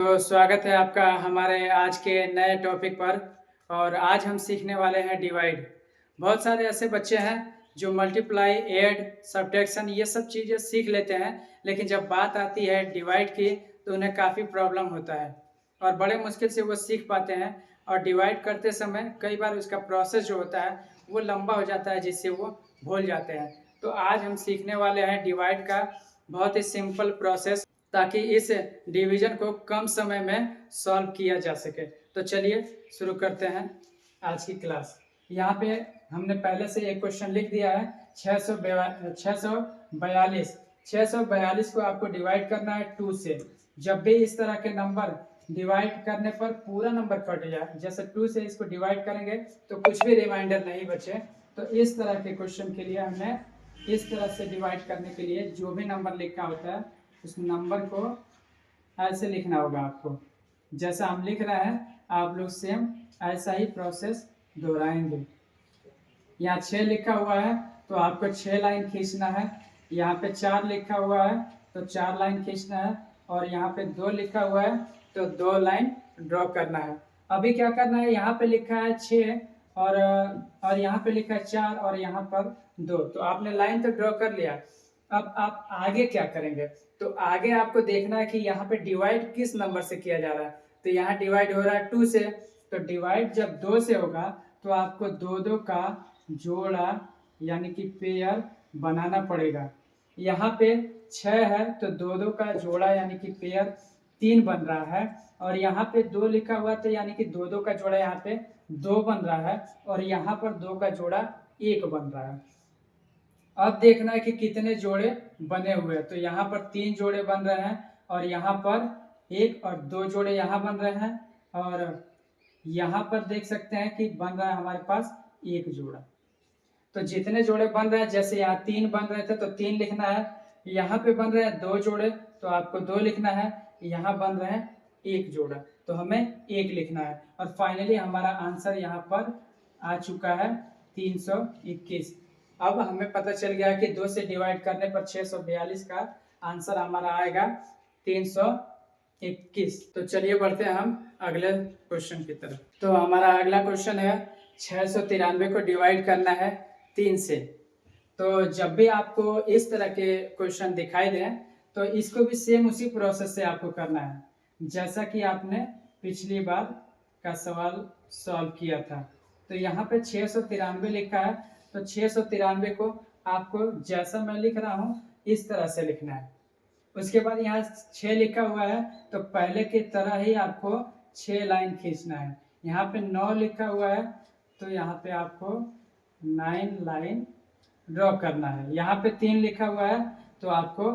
तो स्वागत है आपका हमारे आज के नए टॉपिक पर। और आज हम सीखने वाले हैं डिवाइड। बहुत सारे ऐसे बच्चे हैं जो मल्टीप्लाई, ऐड, सब्ट्रैक्शन ये सब चीज़ें सीख लेते हैं, लेकिन जब बात आती है डिवाइड की तो उन्हें काफ़ी प्रॉब्लम होता है और बड़े मुश्किल से वो सीख पाते हैं। और डिवाइड करते समय कई बार उसका प्रोसेस जो होता है वो लंबा हो जाता है, जिससे वो भूल जाते हैं। तो आज हम सीखने वाले हैं डिवाइड का बहुत ही सिंपल प्रोसेस, ताकि इस डिवीजन को कम समय में सॉल्व किया जा सके। तो चलिए शुरू करते हैं आज की क्लास। यहाँ पे हमने पहले से एक क्वेश्चन लिख दिया है 642। 642 को आपको डिवाइड करना है 2 से। जब भी इस तरह के नंबर डिवाइड करने पर पूरा नंबर कट जाए, जैसे 2 से इसको डिवाइड करेंगे तो कुछ भी रिमाइंडर नहीं बचे, तो इस तरह के क्वेश्चन के लिए हमने इस तरह से डिवाइड करने के लिए जो भी नंबर लिखा होता है उस नंबर को ऐसे लिखना होगा आपको। जैसा हम लिख रहे हैं आप लोग सेम ऐसा ही प्रोसेस दोहराएंगे। यहाँ 6 लिखा हुआ है तो आपको 6 लाइन खींचना है। यहाँ पे 4 लिखा हुआ है तो 4 लाइन खींचना है। और यहाँ पे 2 लिखा हुआ है तो 2 लाइन ड्रॉ करना है। अभी क्या करना है, यहाँ पे लिखा है 6 और यहाँ पे लिखा है 4 और यहाँ पर 2, तो आपने लाइन तो ड्रॉ कर लिया। अब आप आगे क्या करेंगे, तो आगे आपको देखना है कि यहाँ पे डिवाइड किस नंबर से किया जा रहा है। तो यहाँ डिवाइड हो रहा है 2 से, तो डिवाइड जब 2 से होगा तो आपको 2 का जोड़ा यानी कि पेयर बनाना पड़ेगा। यहाँ पे 6 है तो 2 का जोड़ा यानी कि पेयर 3 बन रहा है। और यहाँ पे 2 लिखा हुआ तो यानी कि 2 का जोड़ा यहाँ पे 2 बन रहा है। और यहाँ पर 2 का जोड़ा 1 बन रहा है। अब देखना है कि कितने जोड़े बने हुए हैं, तो यहाँ पर 3 जोड़े बन रहे हैं और यहाँ पर 1 और 2 जोड़े यहाँ बन रहे हैं। और यहाँ पर देख सकते हैं कि बन रहा है हमारे पास 1 जोड़ा। तो जितने जोड़े बन रहे हैं, जैसे यहाँ 3 बन रहे थे तो 3 लिखना है, यहाँ पे बन रहे हैं 2 जोड़े तो आपको 2 लिखना है, यहाँ बन रहे हैं 1 जोड़ा तो हमें 1 लिखना है। और फाइनली हमारा आंसर यहाँ पर आ चुका है 321। अब हमें पता चल गया कि 2 से डिवाइड करने पर 642 का आंसर हमारा आएगा 321। तो चलिए बढ़ते हैं हम अगले क्वेश्चन की तरफ। तो हमारा अगला क्वेश्चन है 693 को डिवाइड करना है 3 से। तो जब भी आपको इस तरह के क्वेश्चन दिखाई दें तो इसको भी सेम उसी प्रोसेस से आपको करना है, जैसा कि आपने पिछली बार का सवाल सॉल्व किया था। तो यहाँ पे 693 लिखा है तो 693 को आपको जैसा मैं लिख रहा हूँ इस तरह से लिखना है। उसके बाद यहाँ 6 लिखा हुआ है तो पहले की तरह ही आपको 6 लाइन खींचना है। यहाँ पे 9 लिखा हुआ है तो यहाँ पे आपको 9 लाइन ड्रॉ करना है। यहाँ पे 3 लिखा हुआ है तो आपको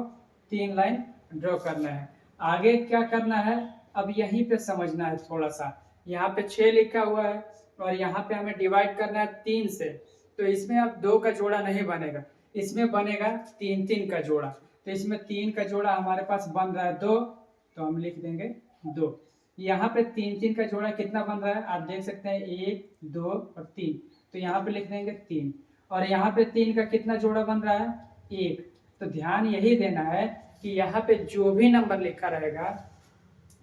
3 लाइन ड्रॉ करना है। आगे क्या करना है अब यहीं पे समझना है थोड़ा सा। यहाँ पे 6 लिखा हुआ है और यहाँ पे हमें डिवाइड करना है 3 से, तो इसमें अब 2 का जोड़ा नहीं बनेगा, इसमें बनेगा 3 का जोड़ा। तो इसमें 3 का जोड़ा हमारे पास बन रहा है 2, तो हम लिख देंगे 2। यहाँ पे 3 का जोड़ा कितना बन रहा है आप देख सकते हैं 1 2 और 3, तो यहाँ पे लिख देंगे 3। और यहाँ पे 3 का कितना जोड़ा बन रहा है 1। तो ध्यान यही देना है कि यहाँ पे जो भी नंबर लिखा रहेगा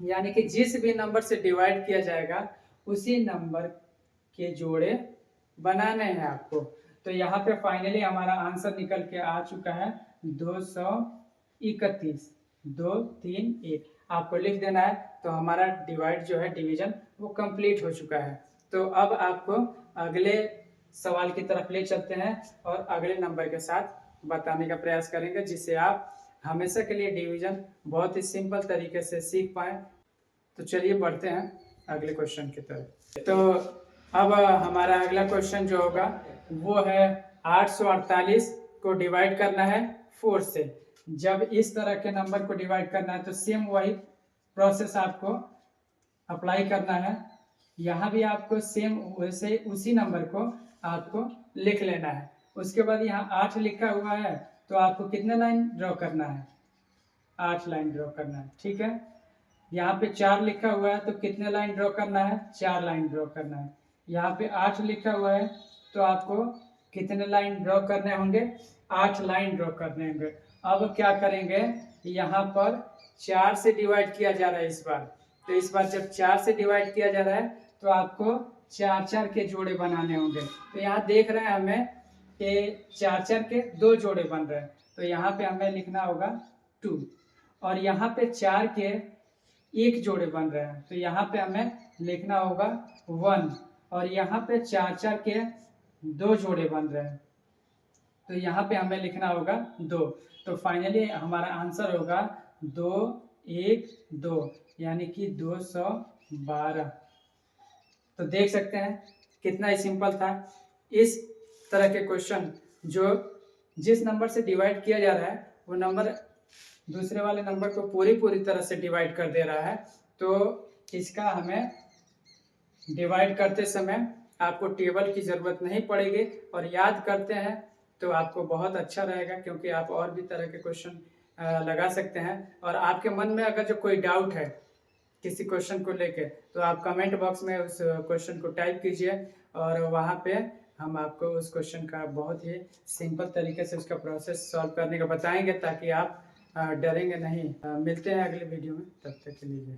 यानी कि जिस भी नंबर से डिवाइड किया जाएगा उसी नंबर के जोड़े बनाने हैं आपको। तो यहाँ पे फाइनली हमारा आंसर निकल के आ चुका है 231। 2 3 1 आपको लिख देना है। तो हमारा डिवाइड जो है डिवीजन वो कंप्लीट हो चुका है। तो अब आपको अगले सवाल की तरफ ले चलते हैं और अगले नंबर के साथ बताने का प्रयास करेंगे, जिससे आप हमेशा के लिए डिवीजन बहुत ही सिंपल तरीके से सीख पाएँ। तो चलिए बढ़ते हैं अगले क्वेश्चन की तरफ। तो अब हमारा अगला क्वेश्चन जो होगा वो है 848 को डिवाइड करना है 4 से। जब इस तरह के नंबर को डिवाइड करना है तो सेम वही प्रोसेस आपको अप्लाई करना है। यहाँ भी आपको सेम वैसे उसी नंबर को आपको लिख लेना है। उसके बाद यहाँ 8 लिखा हुआ है तो आपको कितने लाइन ड्रॉ करना है 8 लाइन ड्रॉ करना है, ठीक है। यहाँ पे 4 लिखा हुआ है तो कितने लाइन ड्रॉ करना है 4 लाइन ड्रॉ करना है। यहाँ पे 8 लिखा हुआ है तो आपको कितने लाइन ड्रॉ करने होंगे 8 लाइन ड्रॉ करने होंगे। अब क्या करेंगे यहाँ पर 4 से डिवाइड किया जा रहा है इस बार, तो इस बार जब 4 से डिवाइड किया जा रहा है तो आपको 4 के जोड़े बनाने होंगे। तो यहाँ देख रहे हैं हमें कि 4 के 2 जोड़े बन रहे हैं, तो यहाँ पे हमें लिखना होगा 2, और यहाँ पे 4 के 1 जोड़े बन रहे हैं, तो यहाँ पे हमें लिखना होगा 1, और यहाँ पे 4 के 2 जोड़े बन रहे हैं, तो यहाँ पे हमें लिखना होगा 2। तो फाइनली हमारा आंसर होगा 2 1 2, यानी कि 212। तो देख सकते हैं कितना ही सिंपल था। इस तरह के क्वेश्चन जो जिस नंबर से डिवाइड किया जा रहा है वो नंबर दूसरे वाले नंबर को पूरी तरह से डिवाइड कर दे रहा है, तो इसका हमें डिवाइड करते समय आपको टेबल की ज़रूरत नहीं पड़ेगी, और याद करते हैं तो आपको बहुत अच्छा रहेगा, क्योंकि आप और भी तरह के क्वेश्चन लगा सकते हैं। और आपके मन में अगर जो कोई डाउट है किसी क्वेश्चन को लेके, तो आप कमेंट बॉक्स में उस क्वेश्चन को टाइप कीजिए, और वहाँ पे हम आपको उस क्वेश्चन का बहुत ही सिंपल तरीके से उसका प्रोसेस सॉल्व करने का बताएंगे, ताकि आप डरेंगे नहीं। मिलते हैं अगले वीडियो में, तब तक के लिए।